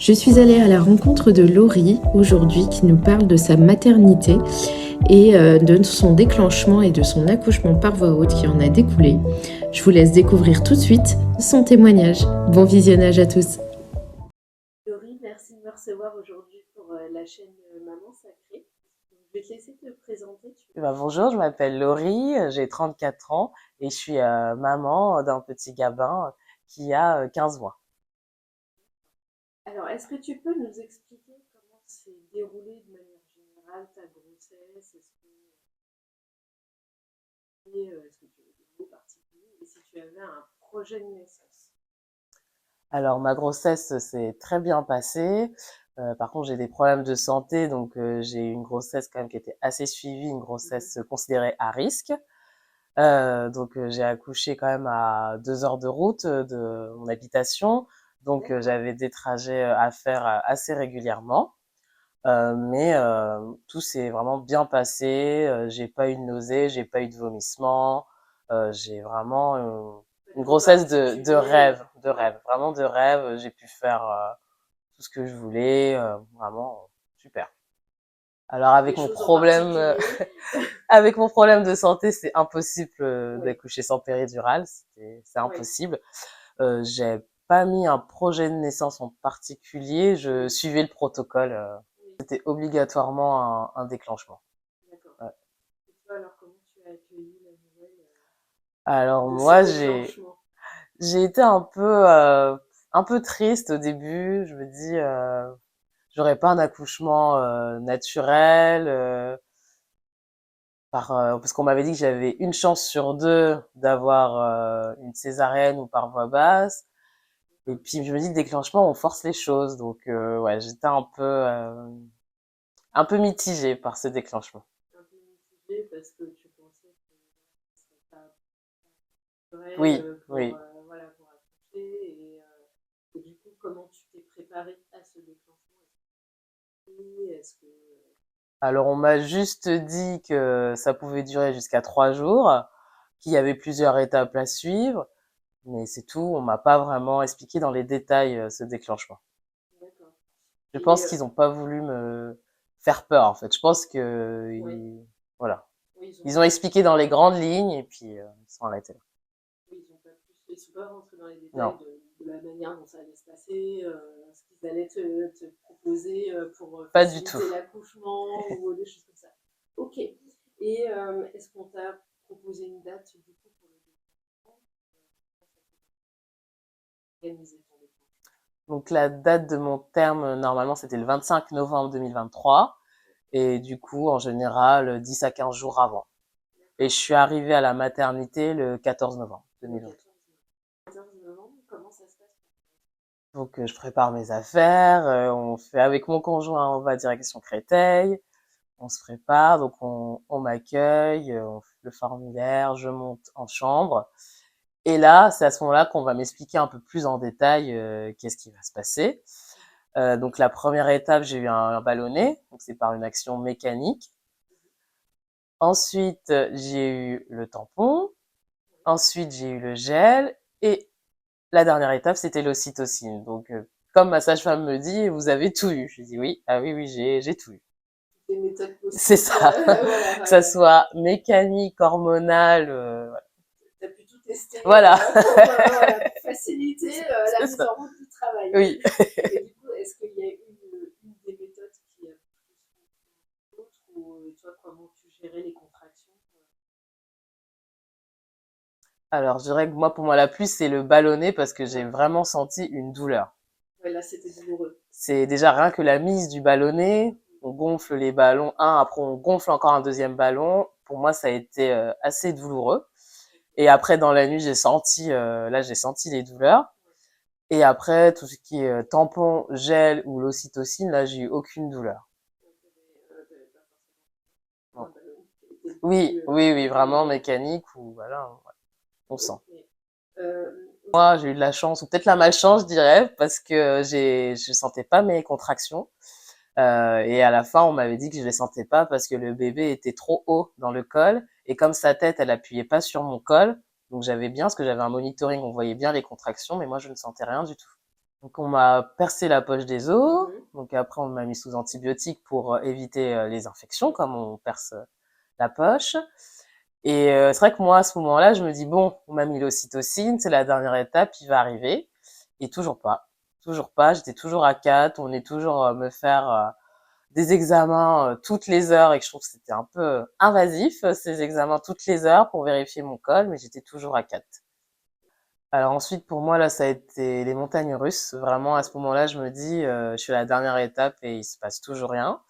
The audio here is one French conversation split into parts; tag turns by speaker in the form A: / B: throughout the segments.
A: Je suis allée à la rencontre de Laurie aujourd'hui qui nous parle de sa maternité et de son déclenchement et de son accouchement par voie haute qui en a découlé. Je vous laisse découvrir tout de suite son témoignage. Bon visionnage à tous. Laurie, merci de me recevoir aujourd'hui pour la chaîne Maman Sacrée. Je vais te laisser te présenter.
B: Bonjour, je m'appelle Laurie, j'ai 34 ans et je suis maman d'un petit gabin qui a 15 mois.
A: Alors, est-ce que tu peux nous expliquer comment s'est déroulée de manière générale ta grossesse? Est-ce que tu avais des mots particuliers et si tu avais un projet de naissance?
B: Alors ma grossesse s'est très bien passée. Par contre, j'ai des problèmes de santé, donc j'ai eu une grossesse quand même qui était assez suivie, une grossesse considérée à risque. Donc j'ai accouché quand même à 2 heures de route de mon habitation, donc j'avais des trajets à faire assez régulièrement. Mais tout s'est vraiment bien passé. J'ai pas eu de nausées, j'ai pas eu de vomissements. J'ai vraiment une grossesse de rêve, vraiment de rêve. J'ai pu faire tout ce que je voulais, vraiment super. Alors avec mon problème, avec mon problème de santé, c'est impossible d'accoucher sans péridurale, c'est impossible. J'ai pas mis un projet de naissance en particulier, je suivais le protocole. C'était obligatoirement un déclenchement.
A: D'accord.
B: Ouais.
A: Et toi, alors, comment tu as accueilli la nouvelle
B: Alors
A: de
B: moi,
A: ce déclenchement?
B: j'ai été un peu triste au début. Je me dis, j'aurais pas un accouchement naturel, parce qu'on m'avait dit que j'avais une chance sur deux d'avoir une césarienne ou par voie basse. Et puis je me dis que déclenchement, on force les choses. Donc ouais, j'étais un peu mitigée par ce déclenchement.
A: Un peu mitigé parce que tu pensais que ce serait pas vrai
B: Oui, oui.
A: voilà, pour accoucher et du coup, comment tu t'es préparée à ce déclenchement? Est-ce que
B: Alors on m'a juste dit que ça pouvait durer jusqu'à 3 jours, qu'il y avait plusieurs étapes à suivre, mais c'est tout. On m'a pas vraiment expliqué dans les détails ce déclenchement.
A: d'accord.
B: Je
A: Et
B: pense qu'ils ont pas voulu me faire peur en fait. Je pense que
A: ouais,
B: voilà,
A: oui, ils ont
B: ils ont
A: pas
B: expliqué dans les grandes lignes et puis ils sont arrêtés là.
A: oui, ils sont pas rentrés dans les
B: Non,
A: détails de la manière dont ça allait se passer, ce qu'ils allaient te proposer pour
B: pas du tout.
A: faciliter l'accouchement ou des choses comme ça. Ok. Et est-ce qu'on t'a proposé une date du coup pour le déclenchement? Organiser ton déclenchement.
B: Donc la date de mon terme normalement c'était le 25 novembre 2023 et du coup en général 10 à 15 jours avant. Et je suis arrivée à la maternité le 14 novembre
A: Le
B: 2020.
A: 14 novembre, comment ça se passe?
B: Donc je prépare mes affaires, on fait avec mon conjoint, on va direction Créteil, on se prépare, donc on m'accueille, on fait le formulaire, je monte en chambre. Et là, c'est à ce moment-là qu'on va m'expliquer un peu plus en détail qu'est-ce qui va se passer. Donc la première étape, j'ai eu un ballonnet, donc c'est par une action mécanique. Ensuite, j'ai eu le tampon. Ensuite, j'ai eu le gel et la dernière étape, c'était l'ocytocine. Donc, comme ma sage-femme me dit, vous avez tout eu. Je dis oui, ah oui, oui, j'ai tout eu.
A: Des méthodes
B: C'est
A: possibles,
B: ça.
A: voilà,
B: Que ça soit mécanique, hormonal,
A: tu as pu tout tester
B: voilà.
A: pour, voilà, pour faciliter la
B: C'est
A: mise
B: ça.
A: en route du travail.
B: Oui.
A: Et du coup, est-ce qu'il y a une des méthodes qui a plus fonctionné que l'autre ou toi, comment tu gérais les contractions?
B: Alors, je dirais que moi, pour moi, la plus, c'est le ballonnet parce que j'ai
A: Ouais.
B: vraiment senti une douleur.
A: Ouais, là, c'était douloureux.
B: C'est déjà rien que la mise du ballonnet. On gonfle les ballons, après on gonfle encore un deuxième ballon. Pour moi, ça a été assez douloureux. Et après, dans la nuit, j'ai senti les douleurs. Et après, tout ce qui est tampon, gel ou l'ocytocine, là, j'ai eu aucune douleur.
A: Un
B: Bon.
A: ballon qui était
B: Oui,
A: plus
B: oui, oui, vraiment
A: mécanique.
B: mécanique ou voilà, ouais, on sent.
A: Ok. Euh,
B: Moi, j'ai eu de la chance ou peut-être la malchance, je dirais, parce que je sentais pas mes contractions. Et à la fin, on m'avait dit que je les sentais pas parce que le bébé était trop haut dans le col et comme sa tête, elle appuyait pas sur mon col, donc j'avais bien parce que j'avais un monitoring, on voyait bien les contractions, mais moi je ne sentais rien du tout. Donc on m'a percé la poche des os. Donc après on m'a mis sous antibiotiques pour éviter les infections, comme on perce la poche. Et c'est vrai que moi à ce moment-là, je me dis bon, on m'a mis l'ocytocine, c'est la dernière étape, il va arriver. Et toujours pas, toujours pas. J'étais toujours à 4. On est toujours me faire des examens toutes les heures et que je trouve que c'était un peu invasif ces examens toutes les heures pour vérifier mon col, mais j'étais toujours à 4. Alors ensuite, pour moi, là, ça a été les montagnes russes. Vraiment, à ce moment-là, je me dis, je suis à la dernière étape et il se passe toujours rien.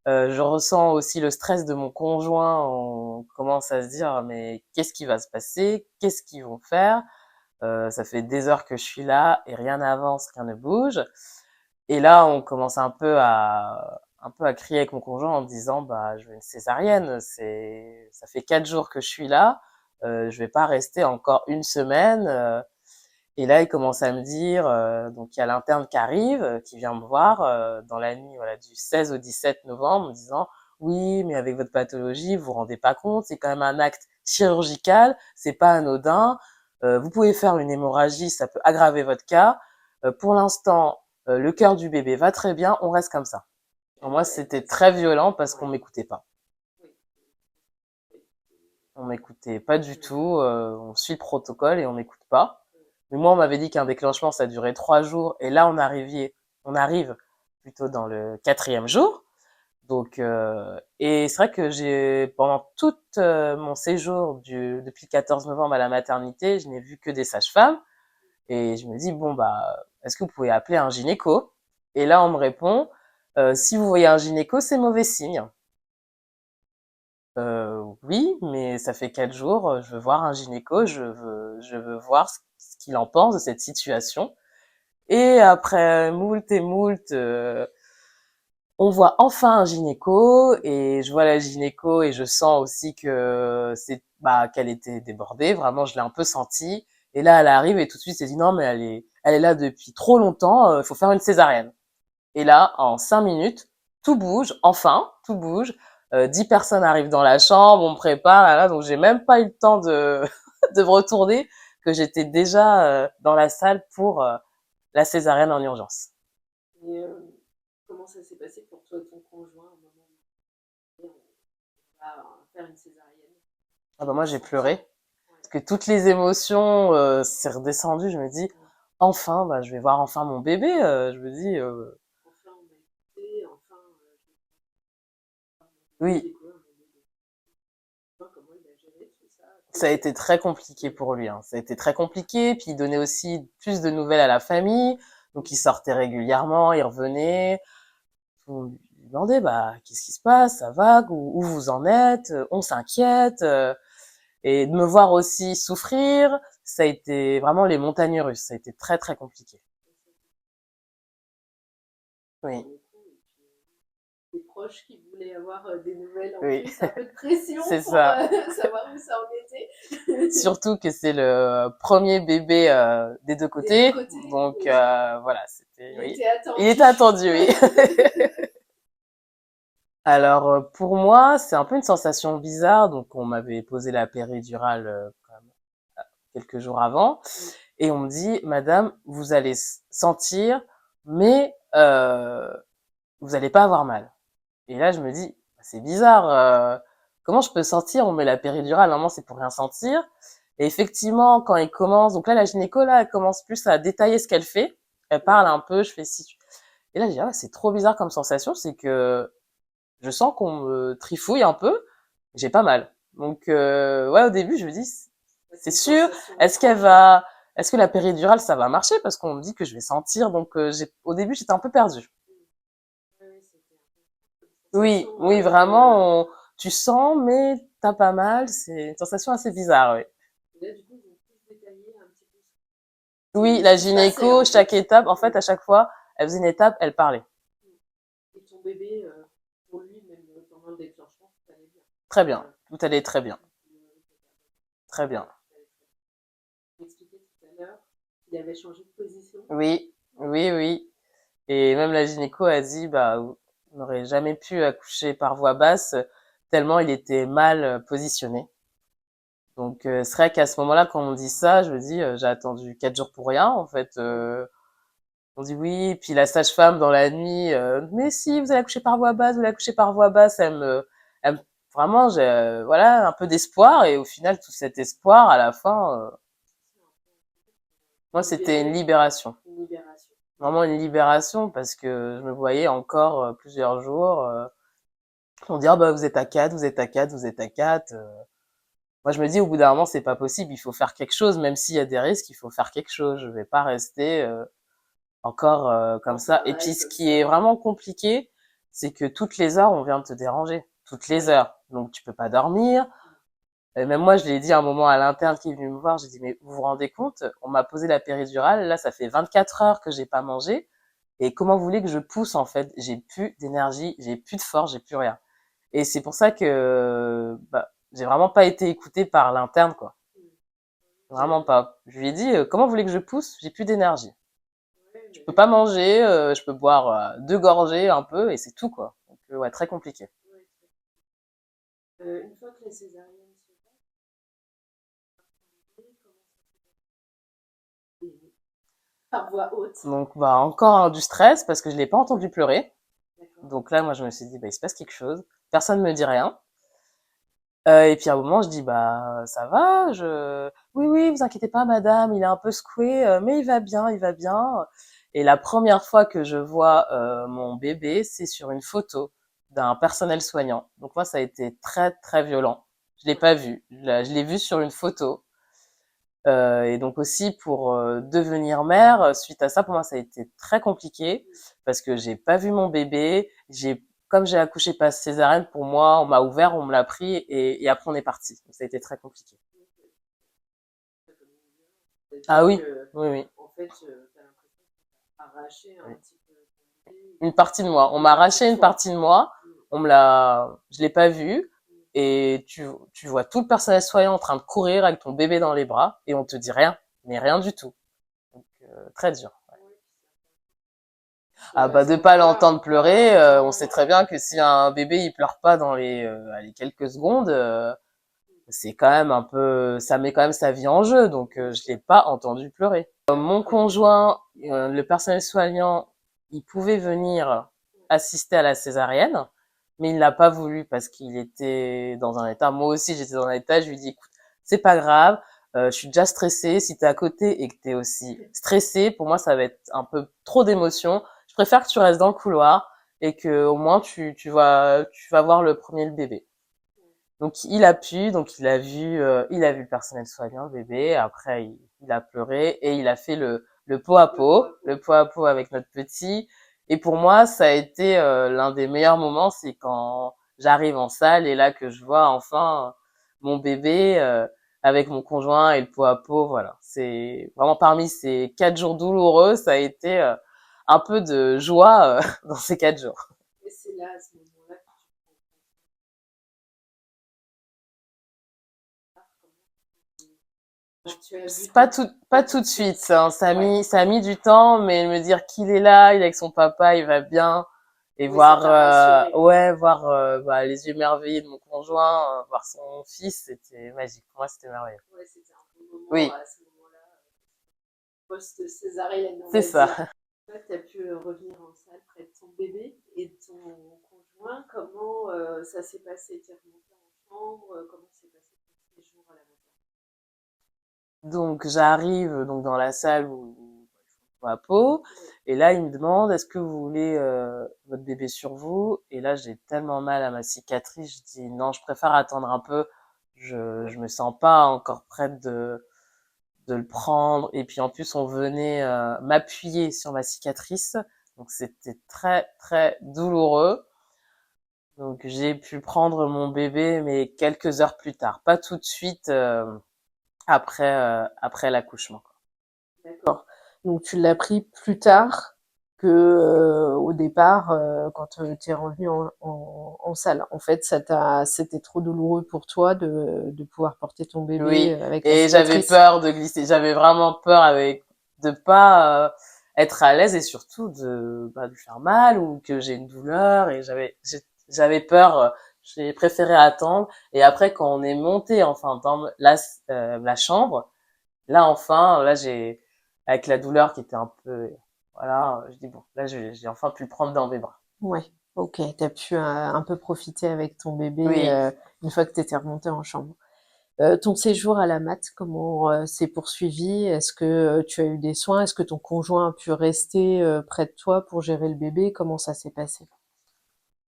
B: Je ressens aussi le stress de mon conjoint. On commence à se dire, mais qu'est-ce qui va se passer? Qu'est-ce qu'ils vont faire? Ça fait des heures que je suis là et rien n'avance, rien ne bouge. Et là, on commence un peu à crier avec mon conjoint en disant, bah, je veux une césarienne. Ça fait 4 jours que je suis là. Je vais pas rester encore une semaine. Et là, il commence à me dire, donc il y a l'interne qui arrive, qui vient me voir dans la nuit, voilà, du 16 au 17 novembre, en me disant, oui, mais avec votre pathologie, vous vous rendez pas compte, c'est quand même un acte chirurgical, c'est pas anodin. Vous pouvez faire une hémorragie, ça peut aggraver votre cas. Pour l'instant, le cœur du bébé va très bien, on reste comme ça. Pour moi, c'était très violent parce qu'on m'écoutait pas. On m'écoutait pas du tout. On suit le protocole et on m'écoute pas. Mais moi, on m'avait dit qu'un déclenchement, ça durait 3 jours. Et là, on arrive plutôt dans le 4e jour. Donc, et c'est vrai que pendant tout mon séjour depuis le 14 novembre à la maternité, je n'ai vu que des sages-femmes. Et je me dis, bon, bah, est-ce que vous pouvez appeler un gynéco? Et là, on me répond, si vous voyez un gynéco, c'est mauvais signe. Oui, mais ça fait 4 jours, je veux voir un gynéco, je veux voir ce qu'il en pense de cette situation. Et après moult et moult, on voit enfin un gynéco et je vois la gynéco et je sens aussi que qu'elle était débordée. Vraiment, je l'ai un peu senti. Et là, elle arrive et tout de suite, elle dit non, mais elle est là depuis trop longtemps. Il faut faire une césarienne. Et là, en 5 minutes, tout bouge. Enfin, tout bouge. 10 personnes arrivent dans la chambre, on me prépare. Là, donc j'ai même pas eu le temps de de me retourner que j'étais déjà dans la salle pour la césarienne en urgence.
A: Et comment ça s'est passé pour toi et ton conjoint au moment où on va faire une césarienne?
B: Ah bah moi j'ai pleuré parce que toutes les émotions s'est redescendu. Je me dis enfin, bah je vais voir enfin mon bébé. Je me dis
A: Enfin, on m'a écouté, enfin,
B: oui,
A: comment il a géré tout ça?
B: ça a été très compliqué pour lui. Hein. Ça a été très compliqué. Puis il donnait aussi plus de nouvelles à la famille. Donc il sortait régulièrement, il revenait. On lui demandait bah qu'est-ce qui se passe, ça va, où vous en êtes, on s'inquiète. Et de me voir aussi souffrir, ça a été vraiment les montagnes russes. Ça a été très très compliqué. Oui.
A: Des proches qui voulaient avoir des nouvelles en
B: Oui.
A: plus, un peu de pression
B: C'est
A: pour
B: ça.
A: savoir où ça en était.
B: Surtout que c'est le premier bébé des deux côtés.
A: Des deux côtés,
B: Donc
A: oui.
B: voilà, c'était.
A: Il
B: Oui.
A: était attendu.
B: Il était attendu, oui. Alors pour moi, c'est un peu une sensation bizarre. Donc on m'avait posé la péridurale quand même, quelques jours avant, et on me dit, Madame, vous allez sentir, mais vous allez pas avoir mal. Et là, je me dis, c'est bizarre. Comment je peux sentir? On met la péridurale, normalement c'est pour rien sentir. Et effectivement, quand il commence, donc là la gynéco là, elle commence plus à détailler ce qu'elle fait. Elle parle un peu, je fais si. Et là, je dis ah, c'est trop bizarre comme sensation, c'est que je sens qu'on me trifouille un peu, j'ai pas mal. Donc ouais, au début, je me dis c'est sûr. Est-ce que la péridurale ça va marcher parce qu'on me dit que je vais sentir. Donc au début, j'étais un peu perdue. Oui, oui, vraiment, tu sens, mais t'as pas mal. C'est une sensation assez bizarre, oui.
A: Là, du coup, ils ont plus détaillé un petit peu.
B: Oui, la gynéco, chaque étape, en fait, à chaque fois, elle faisait une étape, elle parlait.
A: Et ton bébé, pour lui, même pendant le déclenchement, tout allait bien.
B: Très bien, tout allait très bien. Très bien.
A: Tu m'expliquais tout à l'heure qu'il avait changé de position.
B: Oui, oui, oui. Et même la gynéco a dit, bah, vous n'aurez jamais pu accoucher par voie basse tellement il était mal positionné. Donc c'est vrai qu'à ce moment-là, quand on dit ça, je me dis, j'ai attendu 4 jours pour rien, en fait. On dit oui, puis la sage-femme dans la nuit, mais si, vous allez accoucher par voie basse, vous allez accoucher par voie basse, vraiment, j'ai, voilà, un peu d'espoir, et au final, tout cet espoir, à la fin, moi, c'était une libération. Vraiment une libération, parce que je me voyais encore plusieurs jours, on dit, ah bah, vous êtes à 4, vous êtes à 4, vous êtes à 4. Moi, je me dis, au bout d'un moment, c'est pas possible, il faut faire quelque chose, même s'il y a des risques, il faut faire quelque chose. Je vais pas rester encore comme ça. Et puis, ce qui est vraiment compliqué, c'est que toutes les heures, on vient de te déranger. Toutes les heures. Donc, tu peux pas dormir. Et même moi, je l'ai dit à un moment à l'interne qui est venu me voir, j'ai dit, mais vous vous rendez compte, on m'a posé la péridurale, là, ça fait 24 heures que j'ai pas mangé. Et comment vous voulez que je pousse, en fait? J'ai plus d'énergie, j'ai plus de force, j'ai plus rien. Et c'est pour ça que, bah, j'ai vraiment pas été écoutée par l'interne, quoi. Vraiment pas. Je lui ai dit, comment vous voulez que je pousse? J'ai plus d'énergie. Je peux pas manger, je peux boire 2 gorgées un peu et c'est tout, quoi. Donc ouais, très compliqué.
A: Une fois que la césarienne se fait, par voie haute.
B: Donc bah encore du stress parce que je l'ai pas entendu pleurer.
A: D'accord.
B: Donc là, moi, je me suis dit, bah, il se passe quelque chose. Personne me dit rien. Et puis à un moment, je dis, bah ça va, oui, oui, vous inquiétez pas, madame, il est un peu secoué, mais il va bien, il va bien. Et la première fois que je vois mon bébé, c'est sur une photo d'un personnel soignant. Donc moi, ça a été très, très violent. Je l'ai pas vu. Je l'ai vu sur une photo. Et donc aussi pour devenir mère, suite à ça, pour moi, ça a été très compliqué parce que j'ai pas vu mon bébé. Comme j'ai accouché par césarienne, pour moi, on m'a ouvert, on me l'a pris et après on est parti. Donc ça a été très compliqué. Ah oui, oui, oui.
A: En fait, t'as l'impression arraché un
B: Oui.
A: petit peu.
B: Une partie de moi. On m'a arraché une partie de moi. Je l'ai pas vu. Et tu vois tout le personnel soignant en train de courir avec ton bébé dans les bras et on te dit rien, mais rien du tout. Donc très dur. Ah bah de pas l'entendre pleurer, on sait très bien que si un bébé il pleure pas dans les quelques secondes, c'est quand même un peu, ça met quand même sa vie en jeu. Donc je l'ai pas entendu pleurer. Mon conjoint, le personnel soignant, il pouvait venir assister à la césarienne, mais il n'a pas voulu parce qu'il était dans un état. Moi aussi j'étais dans un état. Je lui dis écoute, c'est pas grave. Je suis déjà stressée. Si t'es à côté et que t'es aussi stressée, pour moi ça va être un peu trop d'émotions. Je préfère que tu restes dans le couloir et que au moins tu vas voir le premier le bébé. Donc donc il a vu le personnel soignant, le bébé. Après il a pleuré et il a fait le pot à pot avec notre petit. Et pour moi ça a été l'un des meilleurs moments, c'est quand j'arrive en salle et là que je vois enfin mon bébé avec mon conjoint et le pot à pot. Voilà, c'est vraiment parmi ces 4 jours douloureux, ça a été un peu de joie dans ces 4 jours.
A: Et c'est là, à ce moment-là, tu as vu
B: Pas tout de suite, hein. Ça a mis du temps, mais me dire qu'il est là, il est avec son papa, il va bien, et
A: oui, voir,
B: ouais, voir bah, les yeux émerveillés de mon conjoint, voir son fils, c'était magique. Pour moi, c'était merveilleux.
A: Ouais, c'était un bon moment
B: Oui,
A: à ce moment-là, post-césarienne.
B: c'est ça.
A: Tu as pu revenir en salle près de ton bébé et de ton conjoint. Comment ça s'est passé? Tu es remonté en chambre? Comment s'est passé les jours à la maison?
B: Donc j'arrive donc dans la salle où ils font ma peau, et là il me demande est-ce que vous voulez votre bébé sur vous, et là j'ai tellement mal à ma cicatrice, je dis non, je préfère attendre un peu, je me sens pas encore prête de le prendre, et puis en plus on venait m'appuyer sur ma cicatrice, donc c'était très très douloureux. Donc j'ai pu prendre mon bébé mais quelques heures plus tard, pas tout de suite après l'accouchement.
A: D'accord. Donc tu l'as pris plus tard que au départ quand tu es revenu en salle. En fait, c'était trop douloureux pour toi de pouvoir porter ton bébé
B: Oui,
A: avec la
B: et j'avais
A: cicatrice.
B: peur de glisser. J'avais vraiment peur de pas être à l'aise et surtout de lui faire mal ou que j'ai une douleur, et j'avais peur. J'ai préféré attendre, et après quand on est monté enfin dans la chambre, là enfin là j'ai avec la douleur qui était un peu voilà, je dis bon, là j'ai enfin pu le prendre dans mes bras.
A: Ouais, ok, t'as pu un peu profiter avec ton bébé
B: Oui.
A: une fois que t'étais remontée en chambre. Ton séjour à la mat, comment s'est poursuivi? Est-ce que tu as eu des soins? Est-ce que ton conjoint a pu rester près de toi pour gérer le bébé? Comment ça s'est passé?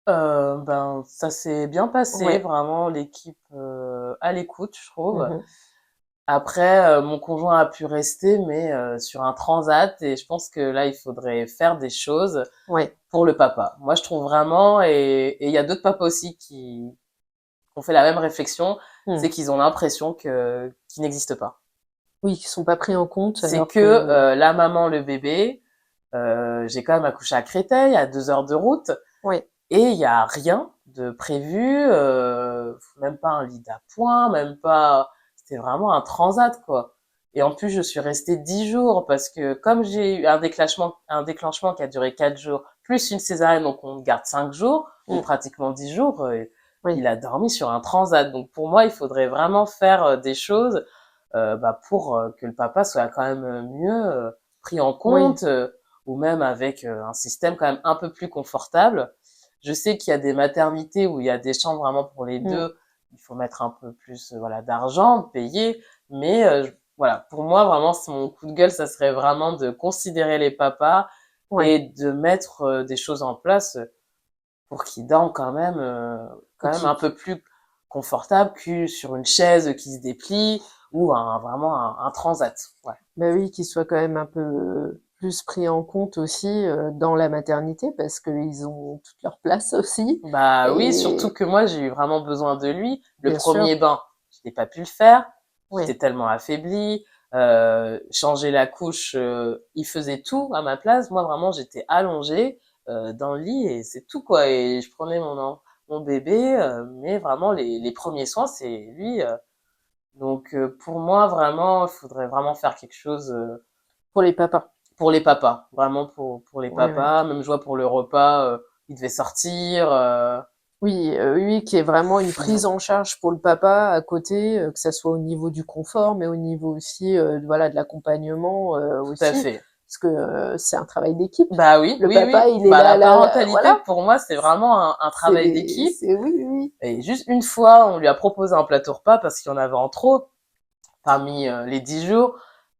B: Ben, ça s'est bien passé,
A: Ouais.
B: vraiment l'équipe à l'écoute, je trouve.
A: Mhm.
B: Après, mon conjoint a pu rester, mais sur un transat, et je pense que là, il faudrait faire des choses
A: Ouais.
B: pour le papa. Moi, je trouve vraiment, et il y a d'autres papas aussi qui ont fait la même réflexion,
A: Hmm.
B: c'est qu'ils ont l'impression que qu'il n'existe pas.
A: Oui, qui sont pas pris en compte
B: C'est
A: alors
B: que
A: que
B: la maman, le bébé, j'ai quand même accouché à Créteil, à 2 heures de route,
A: ouais.
B: et il y a rien de prévu, même pas un lit d'appoint, même pas. C'était vraiment un transat quoi. Et en plus, je suis restée 10 jours parce que comme j'ai eu un déclenchement qui a duré 4 jours, plus une césarienne, donc on garde 5 jours, donc
A: Hmm.
B: pratiquement 10 jours.
A: Oui.
B: Il a dormi sur un transat. Donc pour moi, il faudrait vraiment faire des choses bah, pour que le papa soit quand même mieux pris en
A: Oui.
B: compte, ou même avec un système quand même un peu plus confortable. Je sais qu'il y a des maternités où il y a des chambres vraiment pour les
A: Hmm.
B: deux. Il faut mettre un peu plus voilà d'argent, payer. Mais voilà, pour moi vraiment, c'est mon coup de gueule, ça serait vraiment de considérer les papas
A: Ouais.
B: et de mettre des choses en place pour qu'ils dorment
A: Et
B: quand même
A: qui,
B: un peu plus confortable que sur une chaise qui se déplie ou vraiment un transat. Ouais.
A: bah oui, qu'ils soient quand même un peu plus pris en compte aussi dans la maternité parce qu'ils ont toute leur place aussi.
B: Bah oui, surtout
A: Et
B: que moi j'ai eu vraiment besoin de lui. Le
A: bien sûr,
B: premier bain, je n'ai pas pu le faire,
A: oui.
B: j'étais tellement affaiblie. Changer la couche, il faisait tout à ma place. Moi vraiment j'étais allongée dans le lit et c'est tout quoi. Et je prenais mon bébé, mais vraiment les premiers soins c'est lui. Donc pour moi vraiment, il faudrait vraiment faire quelque chose
A: Pour les papas.
B: pour les papas, vraiment pour les
A: Ouais, ouais.
B: papas. Même je vois pour le repas, il devait sortir.
A: Oui, oui, qu'il y ait vraiment une prise en charge pour le papa à côté, que ça soit au niveau du confort, mais au niveau aussi, voilà, de l'accompagnement
B: Tout à
A: aussi,
B: fait.
A: parce que c'est un travail d'équipe.
B: Bah oui,
A: Le
B: oui,
A: papa,
B: oui.
A: il est
B: Bah la
A: là,
B: parentalité
A: voilà.
B: pour moi c'est vraiment un travail d'équipe.
A: Oui, oui, oui.
B: Et juste une fois, on lui a proposé un plateau repas parce qu'il y en avait en trop parmi les 10 jours.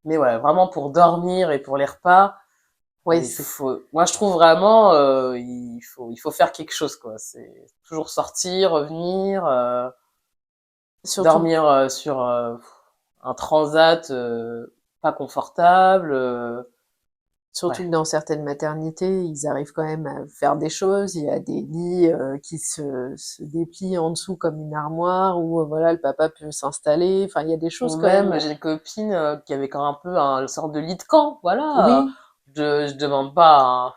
B: Mais ouais, vraiment pour dormir et pour les repas,
A: Ouais,
B: il faut. Moi, je trouve vraiment, il faut faire quelque chose quoi. C'est toujours sortir, revenir,
A: surtout
B: dormir sur un transat pas confortable.
A: Surtout
B: Ouais.
A: que dans certaines maternités, ils arrivent quand même à faire des choses. Il y a des lits qui se déplient en dessous comme une armoire où voilà le papa peut s'installer. Enfin, il y a des
B: Ou
A: choses quand même.
B: même, j'ai une copine qui avait quand même un peu une sorte de lit de camp, voilà.
A: Oui,
B: Je demande pas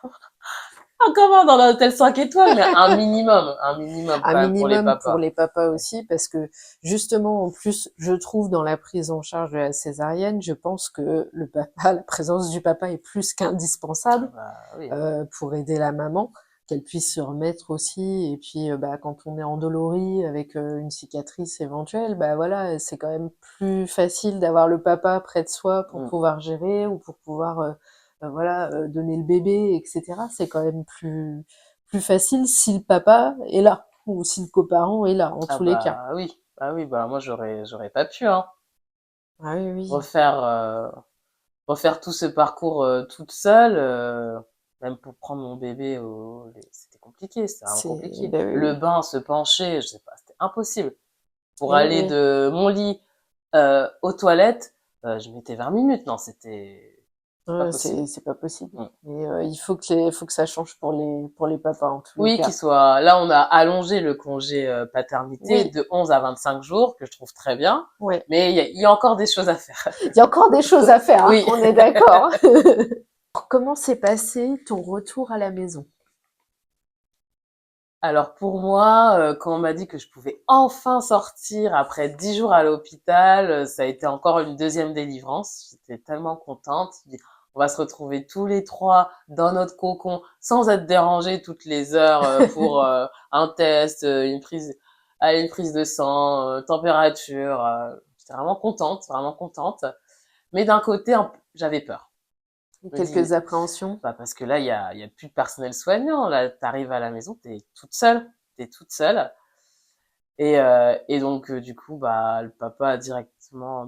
B: un commun dans l'hôtel 5 étoiles, mais un minimum
A: un
B: quand même pour les
A: minimum pour
B: papas.
A: les papas aussi parce que justement en plus, je trouve dans la prise en charge de la césarienne, je pense que le papa, la présence du papa est plus
B: Ah
A: qu'indispensable.
B: bah oui.
A: Pour aider la maman, qu'elle puisse se remettre aussi. Et puis, bah, quand on est endolori avec une cicatrice éventuelle, bah voilà, c'est quand même plus facile d'avoir le papa près de soi pour
B: Mm.
A: pouvoir gérer ou pour pouvoir, voilà, donner le bébé, etc. C'est quand même plus facile si le papa est là ou si le coparent est là, en
B: Ah
A: tous les cas.
B: bah oui. Ah oui, bah moi j'aurais pas pu, hein.
A: Ah oui, oui.
B: Refaire, refaire tout ce parcours toute seule, même pour prendre mon bébé c'était compliqué, c'était vraiment
A: C'est,
B: compliqué.
A: ben oui,
B: Le
A: oui.
B: bain, se pencher, je sais pas, c'était impossible. Pour
A: Eh
B: aller
A: oui.
B: de mon lit aux toilettes, je mettais 20 minutes. Non, c'est pas possible.
A: C'est pas possible.
B: Mm.
A: Mais faut que ça change pour les papas en tous les
B: Oui,
A: cas.
B: là, on a allongé le congé paternité
A: Oui,
B: de 11 à 25 jours, que je trouve très bien.
A: ouais.
B: Mais il y a encore des choses à faire.
A: Il y a encore des choses à faire, hein,
B: Oui.
A: on est d'accord. Comment s'est passé ton retour à la maison?
B: Alors pour moi, quand on m'a dit que je pouvais enfin sortir après 10 jours à l'hôpital, ça a été encore une deuxième délivrance. J'étais tellement contente. Je dis, on va se retrouver tous les trois dans notre cocon sans être dérangés toutes les heures pour un test, une prise de sang, température. J'étais vraiment contente, vraiment contente. Mais d'un côté, j'avais peur. Je me
A: Quelques
B: dis,
A: appréhensions?
B: bah, parce que là, il y a plus de personnel soignant. Là, t'arrives à la maison, t'es toute seule. T'es toute seule. Et donc, du coup, bah, le papa a directement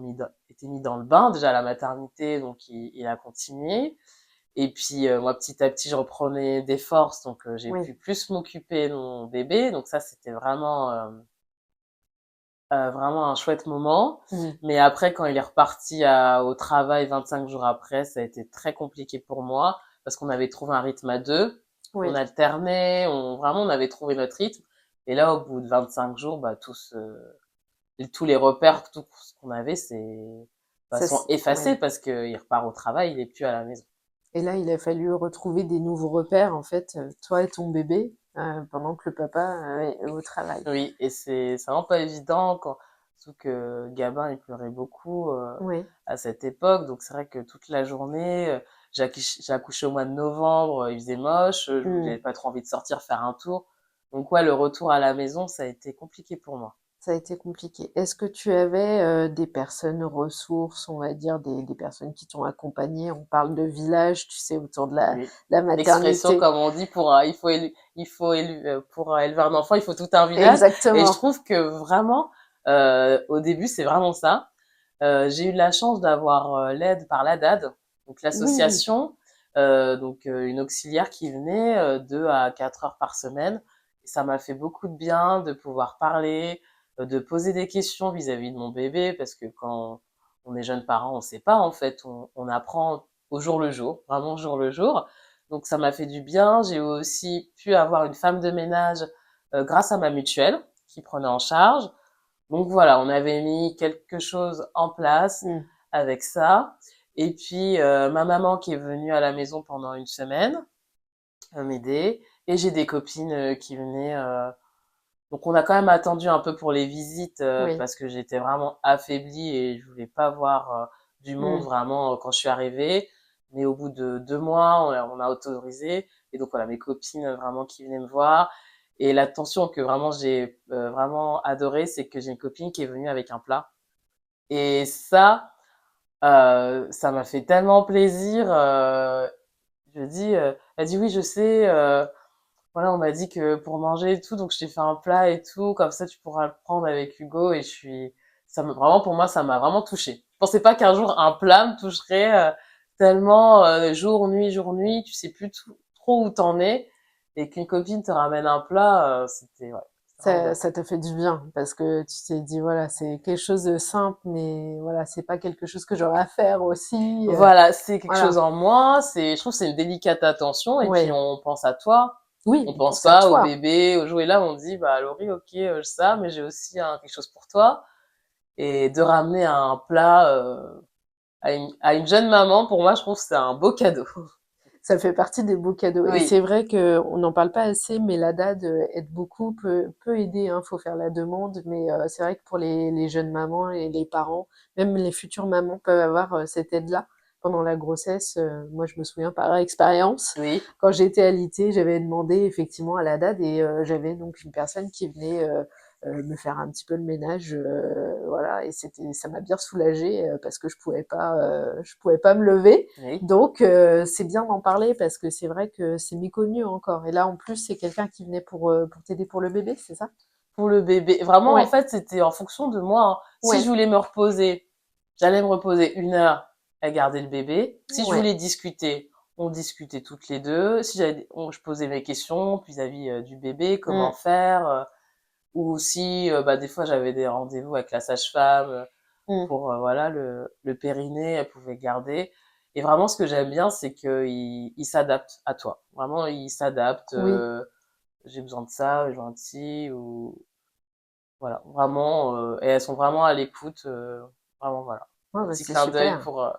B: été mis dans le bain, déjà à la maternité, donc il a continué. Et puis, moi, petit à petit, je reprenais des forces, donc j'ai
A: Oui.
B: pu plus m'occuper de mon bébé. Donc ça, c'était vraiment un chouette moment.
A: Mmh.
B: Mais après, quand il est reparti au travail 25 jours après, ça a été très compliqué pour moi parce qu'on avait trouvé un rythme à deux. On
A: Oui.
B: alternait, vraiment, on avait trouvé notre rythme. Et là, au bout de 25 jours, bah, tous les repères, tout ce qu'on avait,
A: Ça
B: sont
A: s
B: effacés
A: Ouais.
B: parce qu'il repart au travail, il est plus à la maison.
A: Et là, il a fallu retrouver des nouveaux repères, en fait, toi et ton bébé, pendant que le papa, est au travail.
B: Oui, et c'est vraiment pas évident surtout que Gabin, il pleurait beaucoup,
A: Oui.
B: à cette époque. Donc c'est vrai que toute la journée, j'ai accouché au mois de novembre, il faisait moche,
A: Mmh.
B: j'avais pas trop envie de sortir faire un tour. Donc ouais, le retour à la maison, ça a été compliqué pour moi.
A: Ça a été compliqué. Est-ce que tu avais, des personnes ressources, on va dire, des personnes qui t'ont accompagné? On parle de village, tu sais, autour de
B: Oui.
A: la
B: L'expression,
A: maternité.
B: comme on dit, pour élever un enfant, il faut tout un village. Et je
A: Exactement.
B: trouve que vraiment, au début, c'est vraiment ça. J'ai eu de la chance d'avoir l'aide par l'ADAD, donc
A: Oui.
B: l'association, donc une auxiliaire qui venait 2 à 4 heures par semaine. Et ça m'a fait beaucoup de bien de pouvoir parler, de poser des questions vis-à-vis de mon bébé, parce que quand on est jeune parent, on sait pas en fait, on apprend au jour le jour, vraiment au jour le jour. Donc ça m'a fait du bien. J'ai aussi pu avoir une femme de ménage grâce à ma mutuelle qui prenait en charge. Donc voilà, on avait mis quelque chose en place
A: Mmh.
B: avec ça. Et puis ma maman qui est venue à la maison pendant une semaine m'aider. Et j'ai des copines qui venaient. Donc on a quand même attendu un peu pour les visites
A: Oui.
B: parce que j'étais vraiment affaiblie et je voulais pas voir du monde
A: Mmh.
B: vraiment quand je suis arrivée. Mais au bout de 2 mois, on a autorisé. Et donc voilà, mes copines vraiment qui venaient me voir. Et l'attention que vraiment j'ai vraiment adoré, c'est que j'ai une copine qui est venue avec un plat. Et ça m'a fait tellement plaisir. Elle dit oui, je sais. Voilà, on m'a dit que pour manger et tout, donc je t'ai fait un plat et tout, comme ça tu pourras le prendre avec Hugo. Et vraiment pour moi, ça m'a vraiment touchée. Je pensais pas qu'un jour un plat me toucherait tellement jour nuit, tu sais plus trop où t'en es, et qu'une copine te ramène un plat, c'était ouais, c'était vraiment bien.
A: Ça t'a fait du bien parce que tu t'es dit, voilà, c'est quelque chose de simple, mais voilà, c'est pas quelque chose que j'aurais à faire aussi.
B: Voilà, c'est quelque chose
A: Voilà.
B: en moins. Je trouve que c'est une délicate attention. Et puis
A: Ouais.
B: on pense à toi.
A: Oui,
B: On
A: il
B: pense
A: pense à
B: pas au
A: toi.
B: bébé, au jouet. Là, on dit bah Laurie, ok, ça, mais j'ai aussi quelque chose pour toi. Et de ramener un plat à une jeune maman, pour moi, je trouve que c'est un beau cadeau.
A: Ça fait partie des beaux cadeaux. Et c'est
B: Oui,
A: vrai qu'on n'en parle pas assez, mais la DAD aide beaucoup, peut aider, hein, faut faire la demande. Mais c'est vrai que pour les jeunes mamans et les parents, même les futures mamans peuvent avoir cette aide-là pendant la grossesse. Moi, je me souviens par expérience,
B: oui,
A: quand j'étais alitée, j'avais demandé effectivement à la DAD et j'avais donc une personne qui venait me faire un petit peu le ménage, voilà. Et ça m'a bien soulagée parce que je pouvais pas me lever.
B: oui.
A: Donc, c'est bien d'en parler parce que c'est vrai que c'est méconnu encore. Et là, en plus, c'est quelqu'un qui venait pour t'aider pour le bébé, c'est ça?
B: Pour le bébé. Vraiment, en
A: Ouais,
B: fait, c'était en fonction de moi, hein. Si je
A: ouais,
B: voulais me reposer, j'allais me reposer 1 heure à garder le bébé. Si je
A: ouais.
B: voulais discuter, on discutait toutes les deux. Si je posais mes questions vis-à-vis du bébé, comment
A: Mm,
B: faire. Ou aussi, bah, des fois, j'avais des rendez-vous avec la sage-femme
A: mm.
B: pour voilà le périnée, elle pouvait garder. Et vraiment, ce que j'aime bien, c'est qu'il s'adapte à toi. Vraiment, il s'adapte.
A: Oui,
B: J'ai besoin de ça, j'ai besoin de ci, ou voilà, vraiment. Et elles sont vraiment à l'écoute. Vraiment, voilà.
A: ouais,
B: Un
A: bah,
B: petit
A: c'est
B: clin d'œil
A: super.
B: pour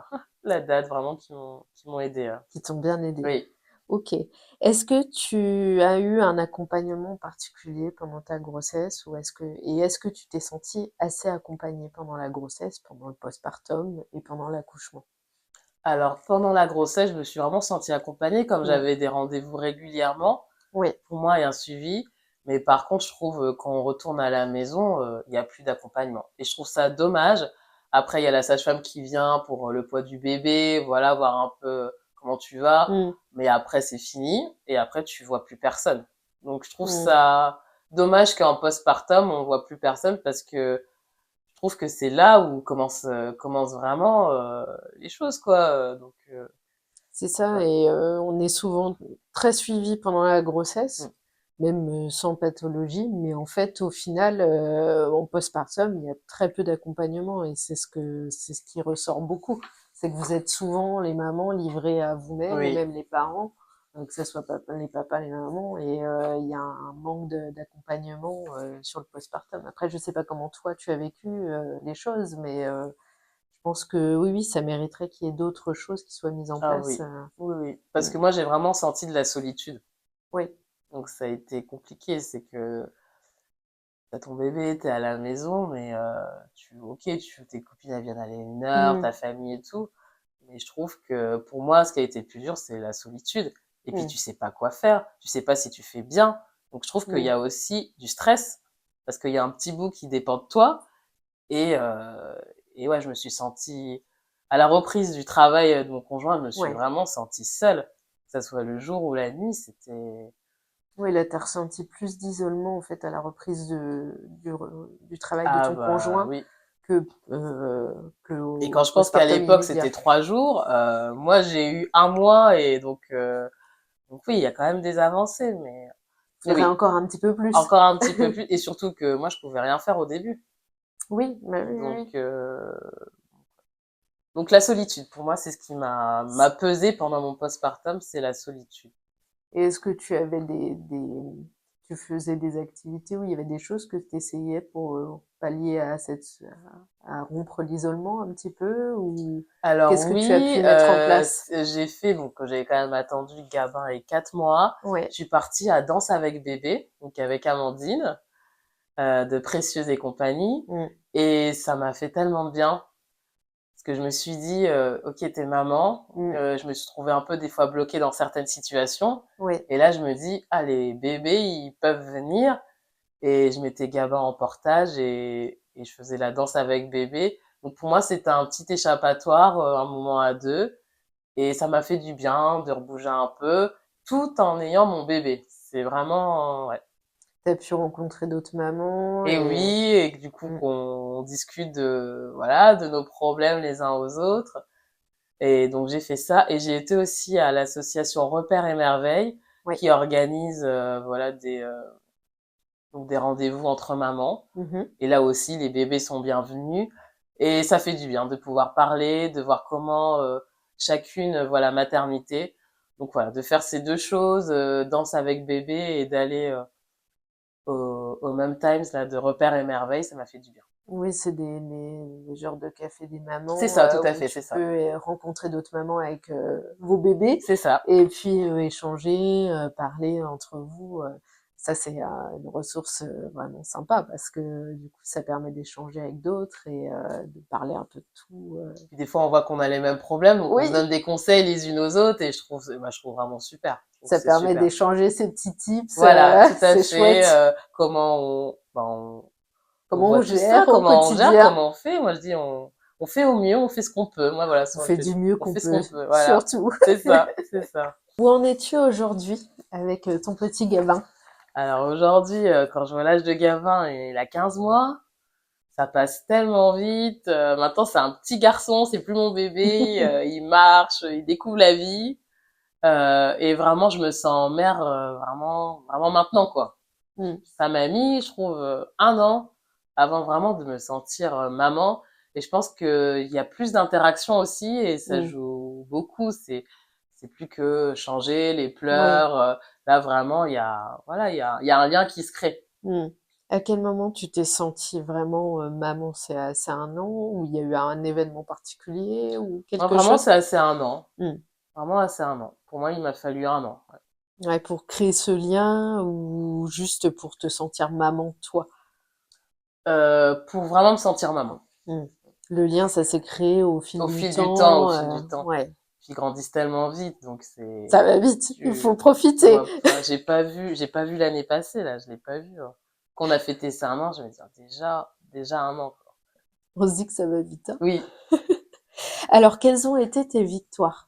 B: la date, vraiment, qui m'ont aidé.
A: Qui t'ont bien aidé.
B: Oui.
A: Ok. Est-ce que tu as eu un accompagnement particulier pendant ta grossesse ou est-ce que tu t'es sentie assez accompagnée pendant la grossesse, pendant le postpartum et pendant l'accouchement?
B: Alors, pendant la grossesse, je me suis vraiment sentie accompagnée, comme
A: Mm.
B: j'avais des rendez-vous régulièrement.
A: Oui,
B: Pour moi, il y a un suivi. Mais par contre, je trouve quand on retourne à la maison, il n'y a plus d'accompagnement. Et je trouve ça dommage. Après, il y a la sage-femme qui vient pour le poids du bébé, voilà, voir un peu comment tu vas,
A: Mm.
B: mais après c'est fini et après tu vois plus personne. Donc je trouve
A: Mm.
B: ça dommage qu'en postpartum on voit plus personne parce que je trouve que c'est là où commencent vraiment les choses quoi.
A: C'est ça,
B: Ouais.
A: et on est souvent très suivi pendant la grossesse,
B: Mm.
A: même sans pathologie, mais en fait, au final, en postpartum, il y a très peu d'accompagnement, et c'est ce qui ressort beaucoup. C'est que vous êtes souvent, les mamans, livrées à vous-même, ou
B: Oui.
A: même les parents, que ce soit les papas, les mamans, et il y a un manque d'accompagnement sur le postpartum. Après, je sais pas comment toi tu as vécu les choses, mais je pense que oui, oui, ça mériterait qu'il y ait d'autres choses qui soient mises en
B: Ah
A: place.
B: oui. Oui, oui. Parce
A: Mm.
B: que moi j'ai vraiment senti de la solitude.
A: Oui.
B: Donc ça a été compliqué, c'est que t'as ton bébé, t'es à la maison, mais tes copines elles viennent à une heure,
A: Mm.
B: ta famille et tout. Mais je trouve que pour moi, ce qui a été le plus dur, c'est la solitude. Et puis
A: Mm.
B: tu sais pas quoi faire, tu sais pas si tu fais bien. Donc je trouve qu'il y
A: Mm.
B: a aussi du stress parce qu'il y a un petit bout qui dépend de toi. Et, euh, et ouais, je me suis sentie à la reprise du travail de mon conjoint, je me suis
A: Ouais.
B: vraiment sentie seule, que ça soit le jour ou la nuit, c'était
A: Oui, là, t'as ressenti plus d'isolement, en fait, à la reprise du travail de
B: ah
A: ton
B: bah
A: conjoint
B: oui.
A: que,
B: Et quand
A: au
B: je pense qu'à
A: postpartum
B: l'époque
A: immédiat.
B: c'était 3 jours, moi j'ai eu un mois et donc oui, il y a quand même des avancées, mais
A: Faudrait
B: oui,
A: encore un petit peu plus.
B: encore un petit peu plus et surtout que moi je pouvais rien faire au début.
A: Oui, bah oui, oui,
B: Donc
A: oui.
B: euh, donc la solitude pour moi c'est ce qui m'a pesé pendant mon postpartum, c'est la solitude.
A: Et est-ce que tu avais tu faisais des activités où il y avait des choses que tu essayais pour pallier à à rompre l'isolement un petit peu, ou
B: Alors
A: qu'est-ce que tu as
B: oui,
A: pu mettre en place?
B: j'ai fait donc quand j'avais quand même attendu Gabin et 4 mois, je
A: Ouais.
B: suis partie à Danse avec bébé, donc avec Amandine de Précieuse et compagnie,
A: Mm.
B: et ça m'a fait tellement de bien parce que je me suis dit ok t'es maman,
A: Mm.
B: je me suis trouvée un peu des fois bloquée dans certaines situations,
A: Ouais.
B: et là je me dis ah les bébés ils peuvent venir, et je mettais Gabin en portage et je faisais la danse avec bébé. Donc pour moi c'était un petit échappatoire, un moment à deux. Et ça m'a fait du bien de rebouger un peu, tout en ayant mon bébé. C'est vraiment, ouais.
A: T'as pu rencontrer d'autres mamans
B: Et oui,
A: et...
B: et que du coup
A: Mm.
B: qu'on discute voilà, de nos problèmes les uns aux autres. Et donc j'ai fait ça. Et j'ai été aussi à l'association Repères et Merveilles,
A: Ouais.
B: qui organise, voilà, donc des rendez-vous entre mamans.
A: Mhm.
B: Et là aussi, les bébés sont bienvenus. Et ça fait du bien de pouvoir parler, de voir comment chacune voit la maternité. Donc voilà, de faire ces deux choses, danse avec bébé et d'aller au même times là, de repères et merveilles, ça m'a fait du bien.
A: Oui, c'est les genres de café des
B: C'est
A: mamans
B: ça, tout à
A: où
B: fait,
A: tu
B: c'est
A: peux
B: ça.
A: rencontrer d'autres mamans avec vos bébés
B: C'est ça.
A: et puis échanger, parler entre vous. Ça, c'est une ressource vraiment sympa parce que du coup, ça permet d'échanger avec d'autres et de parler un peu de tout.
B: Puis des fois, on voit qu'on a les mêmes problèmes, donc on se
A: Oui,
B: donne des conseils les unes aux autres et je trouve vraiment super. Je trouve que
A: ça
B: c'est
A: permet
B: super.
A: d'échanger ces petits tips.
B: Voilà, tout à
A: C'est
B: fait.
A: chouette.
B: On
A: Comment on
B: voit tout ça,
A: gère au
B: comment on gère,
A: quotidien?
B: comment on fait. Moi, je dis, on fait au mieux, on fait ce qu'on peut. Moi, voilà,
A: On fait du mieux
B: on
A: qu'on
B: fait ce
A: peut,
B: qu'on peut. Voilà.
A: surtout.
B: C'est ça, c'est ça.
A: Où en es-tu aujourd'hui avec ton petit Gabin?
B: Alors aujourd'hui, quand je vois l'âge de Gavin, il a 15 mois. Ça passe tellement vite. Maintenant, c'est un petit garçon, c'est plus mon bébé. Il marche, il découvre la vie. Et vraiment, je me sens mère vraiment, vraiment maintenant, quoi.
A: Mm.
B: Ça m'a mis, je trouve, 1 an avant vraiment de me sentir maman. Et je pense qu'il y a plus d'interaction aussi et ça
A: Mm.
B: joue beaucoup. C'est plus que changer les
A: Oui.
B: pleurs. Là, vraiment, voilà, il y a un lien qui se crée.
A: Mm. À quel moment tu t'es sentie vraiment maman? C'est un an où il y a eu un événement particulier ou
B: Moi,
A: quelque
B: vraiment,
A: chose?
B: c'est assez 1 an.
A: Mm.
B: Vraiment assez 1 an. Pour moi, il m'a fallu 1 an. Ouais.
A: Ouais, pour créer ce lien ou juste pour te sentir maman toi?
B: Pour vraiment me sentir maman.
A: Mm. Le lien, ça s'est créé au fil
B: Au
A: du
B: fil du temps, au
A: temps.
B: fil du temps.
A: Ouais,
B: Ils grandissent tellement vite, donc
A: ça va vite. Il
B: tu,
A: faut profiter.
B: moi, j'ai pas vu l'année passée, là, je l'ai pas vu. Hein. Qu'on a fêté ça 1 an, je me dis, déjà 1 an, quoi.
A: On se dit que ça va vite, hein.
B: Oui.
A: Alors, quelles ont été tes victoires?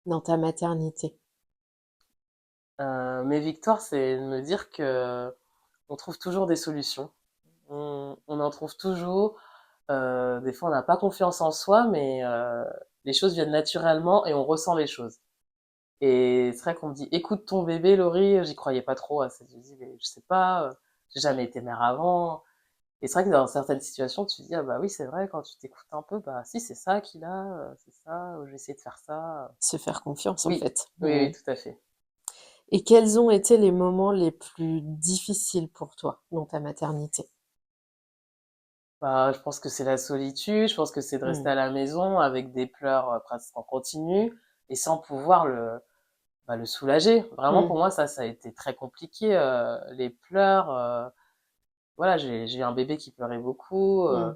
A: dans ta maternité?
B: Mes victoires, c'est de me dire que on trouve toujours des solutions. On en trouve toujours. Des fois, on n'a pas confiance en soi, mais les choses viennent naturellement et on ressent les choses. Et c'est vrai qu'on me dit, écoute ton bébé, Laurie, j'y croyais pas trop à ça. Je me dis, mais je sais pas, j'ai jamais été mère avant. Et c'est vrai que dans certaines situations, tu te dis, ah bah oui, c'est vrai, quand tu t'écoutes un peu, bah si, c'est ça qu'il a, c'est ça, je vais essayer de faire ça.
A: Se faire confiance, en
B: Oui,
A: fait.
B: oui,
A: Mmh.
B: oui, tout à fait.
A: Et quels ont été les moments les plus difficiles pour toi dans ta maternité?
B: Bah, je pense que c'est la solitude, je pense que c'est de rester
A: Mmh.
B: à la maison avec des pleurs presque en continu et sans pouvoir le soulager. Vraiment,
A: Mmh.
B: pour moi, ça a été très compliqué. Les pleurs, voilà, j'ai eu un bébé qui pleurait beaucoup.
A: Mmh.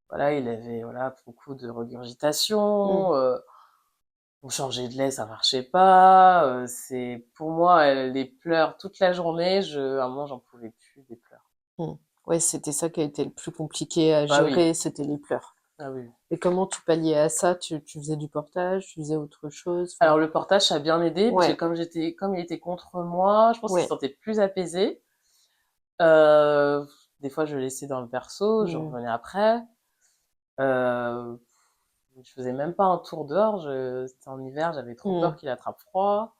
B: Voilà, il avait voilà beaucoup de
A: Mmh.
B: regurgitation. On changeait de lait, ça marchait pas. C'est pour moi les pleurs toute la journée. À un moment, j'en pouvais plus des pleurs.
A: Mmh. Ouais, c'était ça qui a été le plus compliqué à
B: Bah oui,
A: gérer, c'était les pleurs.
B: ah oui.
A: Et comment tu palliais à ça? Tu faisais du portage, tu faisais autre chose? Enfin,
B: Alors le portage, ça a bien aidé parce que
A: ouais,
B: comme il était contre moi, je pense qu'il se
A: ouais.
B: sentait plus apaisé. Euh, des fois, je le laissais dans le berceau, je
A: Mmh.
B: revenais après. Euh, je faisais même pas un tour dehors. C'était en hiver, j'avais trop peur
A: Mmh.
B: qu'il attrape froid.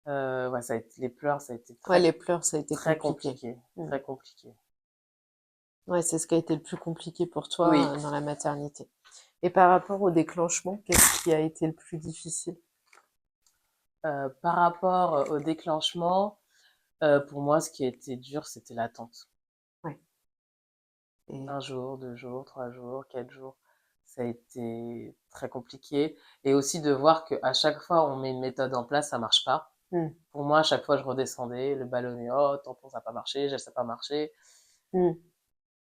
B: Ouais, les pleurs, ça a été
A: Ouais,
B: très
A: les pleurs, ça a été
B: très
A: compliqué.
B: compliqué,
A: Mmh.
B: très compliqué.
A: Ouais, c'est ce qui a été le plus compliqué pour toi,
B: Oui.
A: dans la maternité. Et par rapport au déclenchement, qu'est-ce qui a été le plus difficile?
B: Par rapport au déclenchement, pour moi, ce qui a été dur, c'était l'attente.
A: Ouais. Et
B: Un jour, 2 jours, 3 jours, 4 jours. Ça a été très compliqué. Et aussi de voir qu'à chaque fois, on met une méthode en place, ça marche pas.
A: mmh.
B: Pour moi, à chaque fois, je redescendais, le ballonnet, oh, tampon, ça n'a pas marché, gel, ça n'a pas marché.
A: Mmh.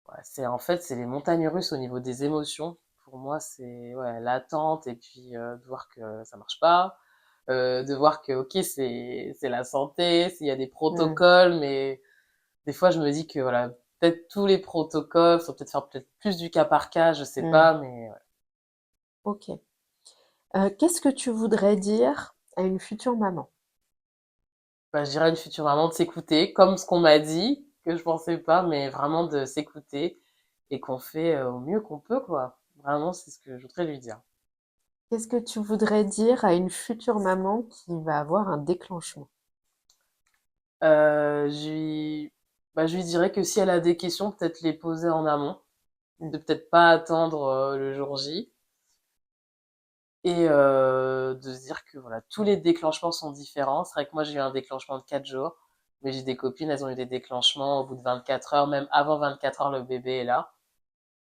B: Ouais, en fait, c'est les montagnes russes au niveau des émotions. Pour moi, c'est ouais, l'attente et puis de voir que ça marche pas, de voir que ok, c'est la santé, s'il y a des
A: Mmh.
B: protocoles, mais des fois, je me dis que voilà, peut-être tous les protocoles, faut peut-être faire peut-être plus du cas par cas, je sais
A: Mmh.
B: pas, mais ouais.
A: OK. Qu'est-ce que tu voudrais dire à une future maman?
B: Bah, je dirais à une future maman de s'écouter, comme ce qu'on m'a dit, que je pensais pas, mais vraiment de s'écouter et qu'on fait au mieux qu'on peut, quoi. Vraiment, c'est ce que je voudrais lui dire.
A: Qu'est-ce que tu voudrais dire à une future maman qui va avoir un déclenchement?
B: Euh, je lui, je lui dirais que si elle a des questions, peut-être les poser en amont,
A: Mmh.
B: de peut-être pas attendre le jour J, et de se dire que voilà, tous les déclenchements sont différents. C'est vrai que moi j'ai eu un déclenchement de 4 jours, mais j'ai des copines, elles ont eu des déclenchements au bout de 24 heures, même avant 24 heures, le bébé est là.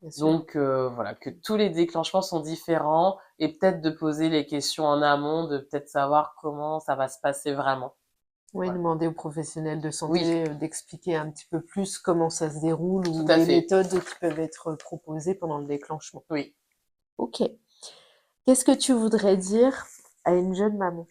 A: Bien sûr.
B: Donc voilà, que tous les déclenchements sont différents et peut-être de poser les questions en amont, de peut-être savoir comment ça va se passer vraiment.
A: Oui,
B: Voilà.
A: demander aux professionnels de
B: Oui,
A: santé, d'expliquer un petit peu plus comment ça se déroule
B: tout
A: ou
B: à
A: les
B: fait.
A: méthodes qui peuvent être proposées pendant le déclenchement.
B: Oui.
A: OK. Qu'est-ce que tu voudrais dire à une jeune maman?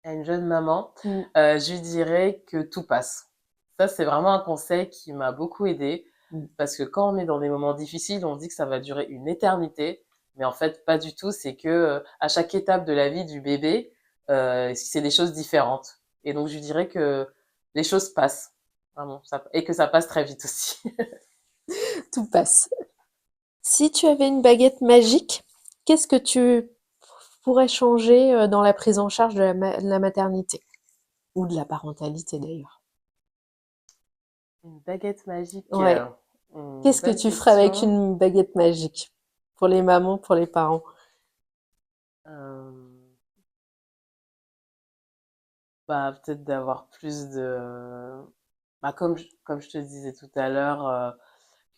B: À une jeune maman,
A: Mmh.
B: je lui dirais que tout passe. Ça, c'est vraiment un conseil qui m'a beaucoup aidé
A: Mmh.
B: parce que quand on est dans des moments difficiles, on se dit que ça va durer une éternité, mais en fait, pas du tout. C'est que à chaque étape de la vie du bébé, c'est des choses différentes. Et donc, je lui dirais que les choses passent, vraiment, et que ça passe très vite aussi.
A: Tout passe. Si tu avais une baguette magique, qu'est-ce que tu pourrais changer, dans la prise en charge de la maternité? Ou de la parentalité d'ailleurs?
B: Une baguette magique,
A: Ouais. Qu'est-ce que
B: bonne
A: tu ferais avec
B: question.
A: une baguette magique? Pour les mamans, pour les parents?
B: Euh, Bah, peut-être d'avoir plus de... Bah, comme je te disais tout à l'heure,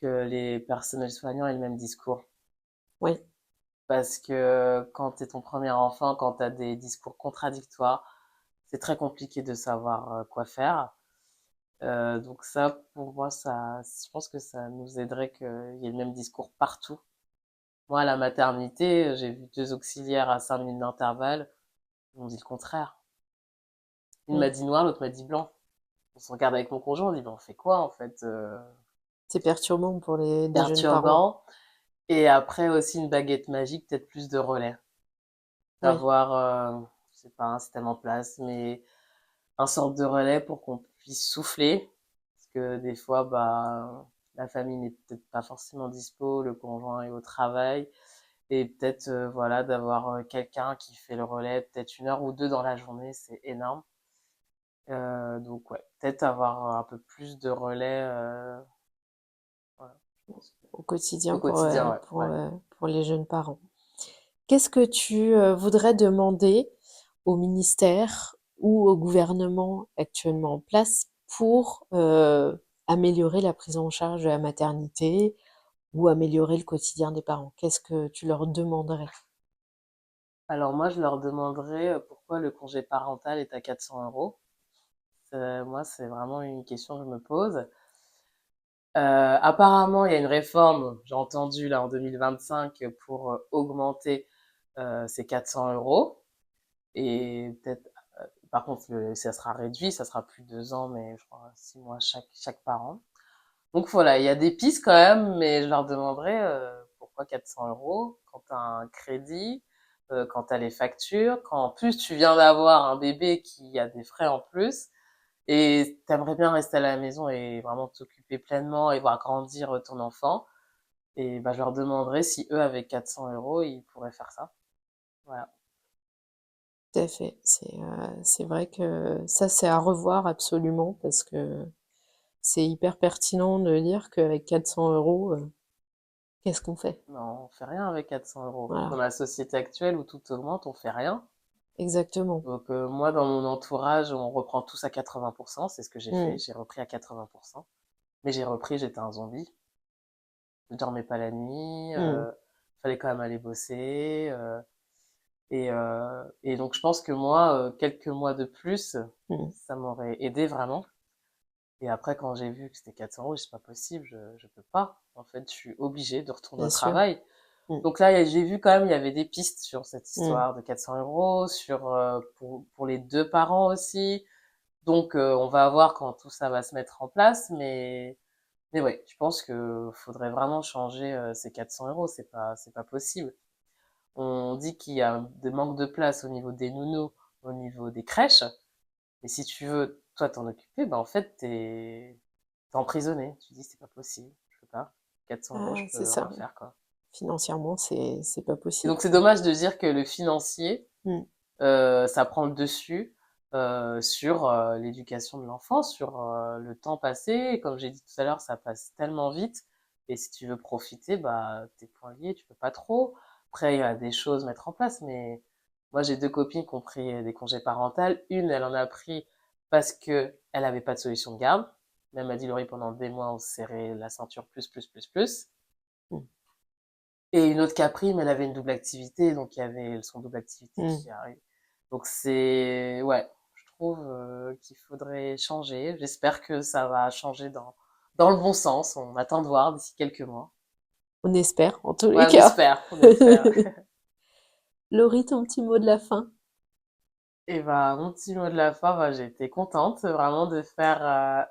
B: que les personnels soignants aient le même discours.
A: Oui.
B: Parce que quand tu es ton premier enfant, quand tu as des discours contradictoires, c'est très compliqué de savoir quoi faire. Donc ça, pour moi, je pense que ça nous aiderait qu'il y ait le même discours partout. Moi, à la maternité, j'ai vu 2 auxiliaires à 5 minutes d'intervalle. Ils m'ont dit le contraire. Une
A: Mmh.
B: m'a dit noir, l'autre m'a dit blanc. On se regarde avec mon conjoint, on dit, ben, on fait quoi en fait?
A: C'est perturbant pour des jeunes parents.
B: Perturbant. Et après aussi une baguette magique, peut-être plus de relais.
A: Oui.
B: Savoir sais pas un système en place, mais un sorte de relais pour qu'on puisse souffler. Parce que des fois, bah, la famille n'est peut-être pas forcément dispo, le conjoint est au travail. Et peut-être, voilà, d'avoir quelqu'un qui fait le relais, peut-être 1 heure ou 2 dans la journée, c'est énorme. Donc ouais, peut-être avoir un peu plus de relais, voilà, je pense que
A: au
B: au
A: quotidien
B: quotidien, ouais, ouais.
A: pour les jeunes parents. Qu'est-ce que tu voudrais demander au ministère ou au gouvernement actuellement en place pour améliorer la prise en charge de la maternité ou améliorer le quotidien des parents? Qu'est-ce que tu leur demanderais?
B: Alors moi, je leur demanderais pourquoi le congé parental est à 400 euros. Moi, c'est vraiment une question que je me pose. Apparemment, il y a une réforme, j'ai entendu là en 2025, pour augmenter ces 400 euros. Et peut-être, par contre, ça sera réduit, ça sera plus 2 ans, mais je crois 6 mois chaque parent. Donc voilà, il y a des pistes quand même, mais je leur demanderai pourquoi 400 euros quand tu as un crédit, quand tu as les factures, quand en plus tu viens d'avoir un bébé qui a des frais en plus, et t'aimerais bien rester à la maison et vraiment t'occuper pleinement et voir grandir ton enfant. Et bah, je leur demanderai si eux, avec 400 euros, ils pourraient faire ça. Voilà.
A: Tout à fait. C'est vrai que ça, c'est à revoir absolument parce que c'est hyper pertinent de dire qu'avec 400 euros, qu'est-ce qu'on fait?
B: Non, on fait rien avec 400 euros. Dans
A: Voilà,
B: la société actuelle où tout augmente, on fait rien.
A: exactement.
B: Donc moi, dans mon entourage, on reprend tous à 80%. C'est ce que j'ai fait.
A: Mm,
B: J'ai repris à 80%. Mais j'ai repris, j'étais un zombie. Je dormais pas la nuit.
A: mm,
B: Fallait quand même aller bosser. Et donc je pense que moi, quelques mois de plus,
A: mm.
B: ça m'aurait aidé vraiment. Et après, quand j'ai vu que c'était 400 euros, c'est pas possible, je peux pas. En fait, je suis obligée de retourner
A: Bien
B: au
A: sûr.
B: travail.
A: Mm,
B: Donc là, j'ai vu quand même, il y avait des pistes sur cette
A: mm.
B: histoire de 400 euros, pour les deux parents aussi. Donc, on va voir quand tout ça va se mettre en place. Mais ouais, je pense que faudrait vraiment changer ces 400 euros. C'est pas possible. On dit qu'il y a des manques de place au niveau des nounous, au niveau des crèches. Et si tu veux, toi, t'en occuper, ben en fait, t'es emprisonné. Tu dis, c'est pas possible, je peux pas. 400 euros, je
A: Ah, c'est
B: peux
A: ça.
B: rien faire, quoi.
A: Financièrement, c'est pas
B: Et
A: possible,
B: donc, c'est
A: quoi.
B: dommage de dire que le financier,
A: Mm.
B: ça prend le dessus sur l'éducation de l'enfant, sur le temps passé. Et comme j'ai dit tout à l'heure, ça passe tellement vite. Et si tu veux profiter, bah, t'es point lié, tu peux pas trop. Après, il y a des choses à mettre en place, mais moi, j'ai 2 copines qui ont pris des congés parentaux. Une, elle en a pris parce que elle avait pas de solution de garde. Même m'a dit, Laurie, pendant des mois, on se serrait la ceinture plus, plus, plus, plus.
A: Mm.
B: Et une autre qui a pris, mais elle avait une double activité, donc il y avait son double activité
A: Mm.
B: qui arrive. Donc c'est, ouais, je trouve qu'il faudrait changer. J'espère que ça va changer dans le bon sens. On attend de voir d'ici quelques mois.
A: On espère, en tous les
B: Ouais,
A: cas.
B: on espère.
A: Laurie, ton petit mot de la fin?
B: Et bah, mon petit mot de la fin, bah, j'ai été contente vraiment de faire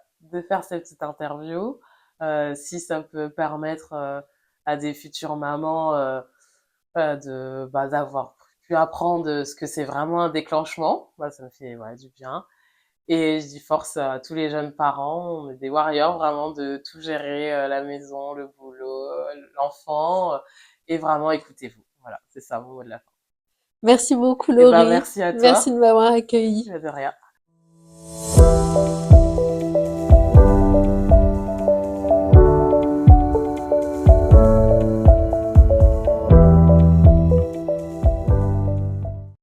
B: cette petite interview. Si ça peut permettre à des futures mamans d'avoir pu apprendre ce que c'est vraiment un déclenchement, bah, ça me fait ouais, du bien. Et je dis force à tous les jeunes parents, on est des warriors vraiment de tout gérer, la maison, le boulot, l'enfant, et vraiment écoutez-vous. Voilà, c'est ça mon mot de la fin.
A: Merci beaucoup,
B: Et ben
A: Laurie.
B: merci à
A: Merci
B: toi.
A: de m'avoir accueillie.
B: De rien.